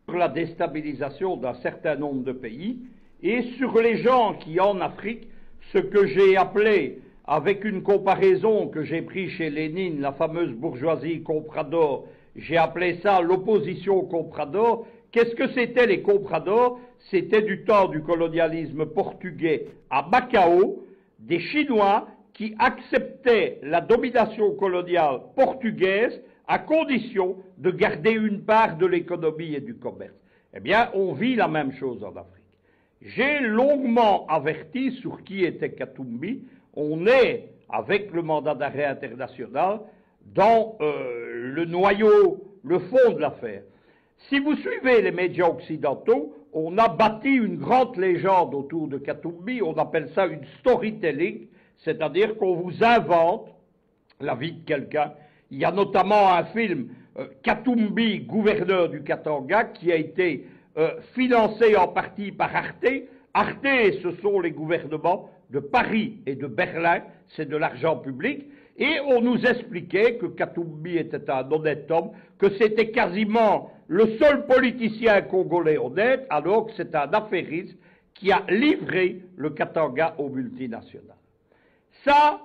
sur la déstabilisation d'un certain nombre de pays et sur les gens qui, en Afrique, ce que j'ai appelé, avec une comparaison que j'ai prise chez Lénine, la fameuse bourgeoisie comprador, j'ai appelé ça l'opposition comprador. Qu'est-ce que c'était les compradors? C'était du temps du colonialisme portugais à Macao, des Chinois qui acceptaient la domination coloniale portugaise à condition de garder une part de l'économie et du commerce. Eh bien, on vit la même chose en Afrique. J'ai longuement averti sur qui était Katumbi. On est, avec le mandat d'arrêt international, dans le noyau, le fond de l'affaire. Si vous suivez les médias occidentaux, on a bâti une grande légende autour de Katumbi, on appelle ça une storytelling, c'est-à-dire qu'on vous invente la vie de quelqu'un. Il y a notamment un film, Katumbi, gouverneur du Katanga, qui a été financé en partie par Arte. Arte, ce sont les gouvernements de Paris et de Berlin, c'est de l'argent public, et on nous expliquait que Katumbi était un honnête homme, que c'était quasiment le seul politicien congolais honnête, alors que c'est un affairiste qui a livré le Katanga aux multinationales. Ça,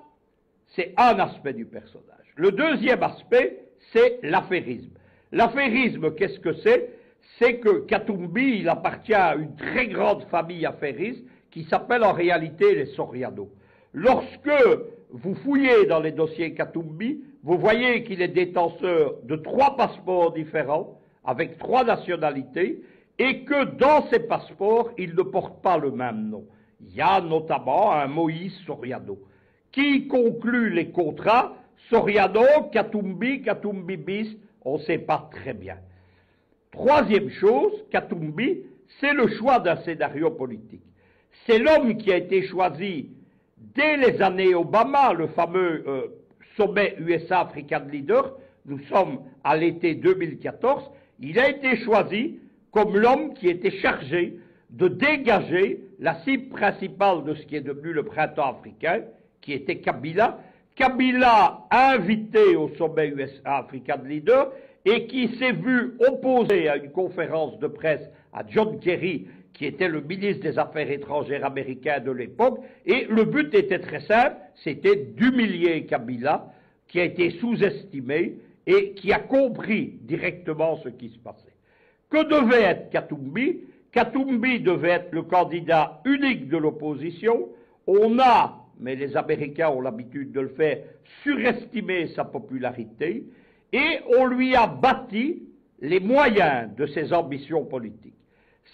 c'est un aspect du personnage. Le deuxième aspect, c'est l'affairisme. L'affairisme, qu'est-ce que c'est? C'est que Katumbi, il appartient à une très grande famille affairiste qui s'appelle en réalité les Soriano. Lorsque vous fouillez dans les dossiers Katumbi, vous voyez qu'il est détenteur de 3 passeports différents, avec 3 nationalités, et que dans ces passeports, il ne porte pas le même nom. Il y a notamment un Moïse Soriano, qui conclut les contrats Soriano, Katumbi, Katumbi bis, on ne sait pas très bien. Troisième chose, Katumbi, c'est le choix d'un scénario politique. C'est l'homme qui a été choisi dès les années Obama, le fameux sommet USA-African Leader, nous sommes à l'été 2014, il a été choisi comme l'homme qui était chargé de dégager la cible principale de ce qui est devenu le printemps africain, qui était Kabila. Kabila invité au sommet USA-African Leader et qui s'est vu opposé à une conférence de presse à John Kerry, qui était le ministre des Affaires étrangères américain de l'époque, et le but était très simple, c'était d'humilier Kabila, qui a été sous-estimé et qui a compris directement ce qui se passait. Que devait être Katumbi? Katumbi devait être le candidat unique de l'opposition. On a, mais les Américains ont l'habitude de le faire, surestimé sa popularité, et on lui a bâti les moyens de ses ambitions politiques.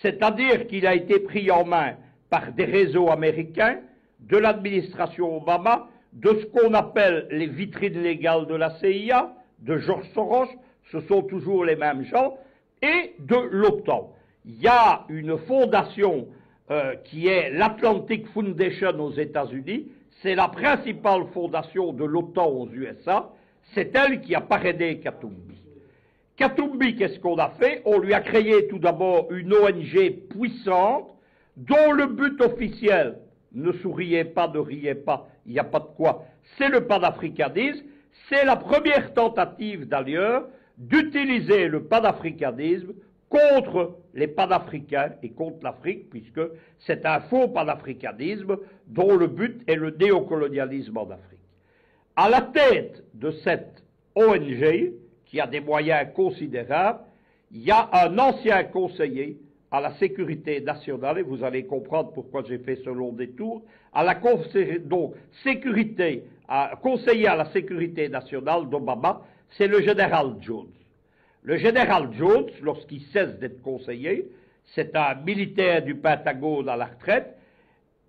C'est-à-dire qu'il a été pris en main par des réseaux américains, de l'administration Obama, de ce qu'on appelle les vitrines légales de la CIA, de George Soros, ce sont toujours les mêmes gens, et de l'OTAN. Il y a une fondation qui est l'Atlantic Foundation aux États-Unis, c'est la principale fondation de l'OTAN aux USA, c'est elle qui a parrainé Katumbi. Katumbi, qu'est-ce qu'on a fait? On lui a créé tout d'abord une ONG puissante, dont le but officiel, ne souriez pas, ne riez pas, il n'y a pas de quoi, c'est le panafricanisme. C'est la première tentative d'ailleurs d'utiliser le panafricanisme contre les panafricains et contre l'Afrique, puisque c'est un faux panafricanisme dont le but est le néocolonialisme en Afrique. À la tête de cette ONG, qui a des moyens considérables, il y a un ancien conseiller à la sécurité nationale, et vous allez comprendre pourquoi j'ai fait ce long détour, donc conseiller à la sécurité nationale d'Obama, c'est le général Jones. Le général Jones, lorsqu'il cesse d'être conseiller, c'est un militaire du Pentagone à la retraite.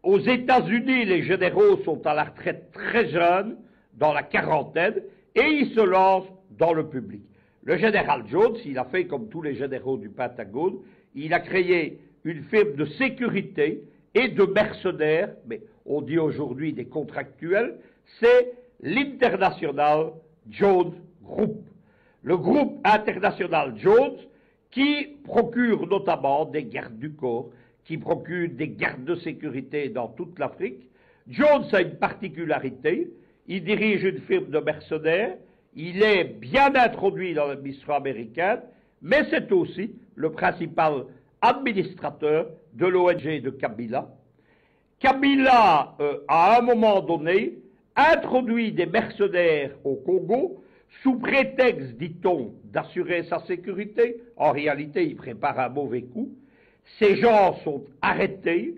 Aux États-Unis, les généraux sont à la retraite très jeunes, dans la quarantaine, et ils se lancent dans le public. Le général Jones, il a fait comme tous les généraux du Pentagone, il a créé une firme de sécurité et de mercenaires, mais on dit aujourd'hui des contractuels, c'est l'International Jones Group. Le groupe international Jones qui procure notamment des gardes du corps, qui procure des gardes de sécurité dans toute l'Afrique. Jones a une particularité, il dirige une firme de mercenaires, il est bien introduit dans l'administration américaine, mais c'est aussi le principal administrateur de l'ONG de Kabila. Kabila, à un moment donné, introduit des mercenaires au Congo sous prétexte, dit-on, d'assurer sa sécurité. En réalité, il prépare un mauvais coup. Ces gens sont arrêtés.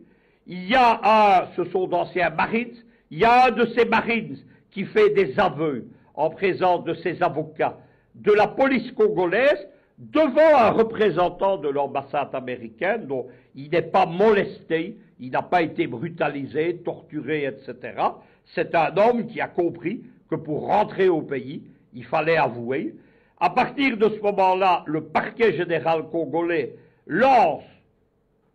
Il y a ce sont d'anciens Marines, il y a un de ces Marines qui fait des aveux en présence de ses avocats de la police congolaise devant un représentant de l'ambassade américaine dont il n'est pas molesté, il n'a pas été brutalisé, torturé, etc. C'est un homme qui a compris que pour rentrer au pays, il fallait avouer. À partir de ce moment-là, le parquet général congolais lance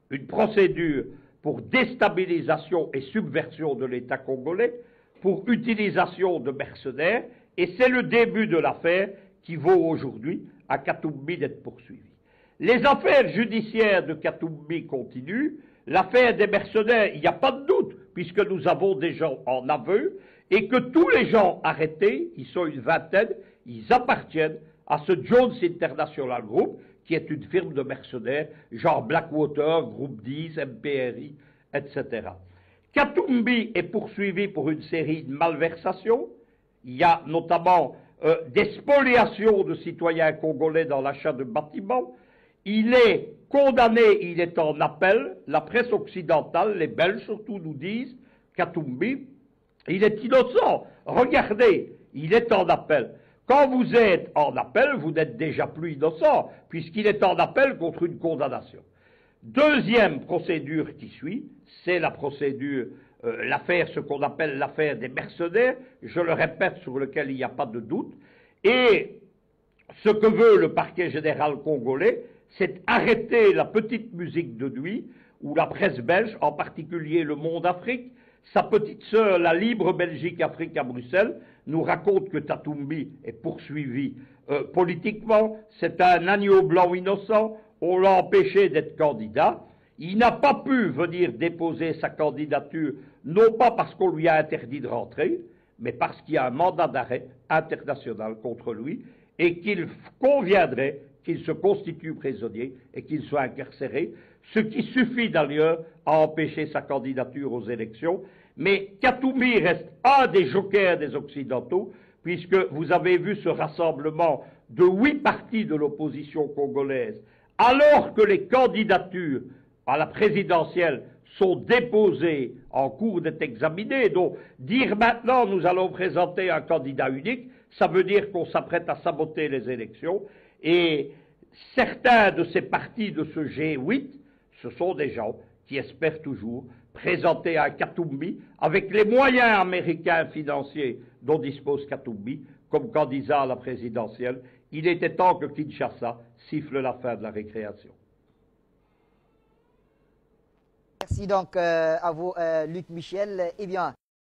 une procédure pour déstabilisation et subversion de l'État congolais, pour utilisation de mercenaires, et c'est le début de l'affaire qui vaut aujourd'hui à Katumbi d'être poursuivi. Les affaires judiciaires de Katumbi continuent, l'affaire des mercenaires, il n'y a pas de doute, puisque nous avons des gens en aveu, et que tous les gens arrêtés, ils sont une vingtaine, ils appartiennent à ce Jones International Group, qui est une firme de mercenaires, genre Blackwater, Groupe 10, MPRI, etc. Katumbi est poursuivi pour une série de malversations. Il y a notamment des spoliations de citoyens congolais dans l'achat de bâtiments. Il est condamné, il est en appel. La presse occidentale, les Belges surtout, nous disent Katumbi, il est innocent. Regardez, il est en appel. Quand vous êtes en appel, vous n'êtes déjà plus innocent, puisqu'il est en appel contre une condamnation. Deuxième procédure qui suit, c'est la procédure, l'affaire, ce qu'on appelle l'affaire des mercenaires, je le répète, sur lequel il n'y a pas de doute, et ce que veut le parquet général congolais, c'est arrêter la petite musique de nuit, où la presse belge, en particulier Le Monde Afrique, sa petite sœur, la Libre Belgique Afrique à Bruxelles, nous raconte que Katumbi est poursuivi politiquement, c'est un agneau blanc innocent, on l'a empêché d'être candidat, il n'a pas pu venir déposer sa candidature, non pas parce qu'on lui a interdit de rentrer, mais parce qu'il y a un mandat d'arrêt international contre lui, et qu'il conviendrait qu'il se constitue prisonnier et qu'il soit incarcéré, ce qui suffit d'ailleurs à empêcher sa candidature aux élections. Mais Katumbi reste un des jokers des Occidentaux, puisque vous avez vu ce rassemblement de 8 partis de l'opposition congolaise, alors que les candidatures à la présidentielle sont déposées en cours d'être examinées. Donc, dire maintenant nous allons présenter un candidat unique, ça veut dire qu'on s'apprête à saboter les élections. Et certains de ces partis de ce G8, ce sont des gens qui espèrent toujours présenter un Katumbi avec les moyens américains financiers dont dispose Katumbi comme candidat à la présidentielle. Il était temps que Kinshasa siffle la fin de la récréation. Merci donc à vous, Luc Michel. Eh bien,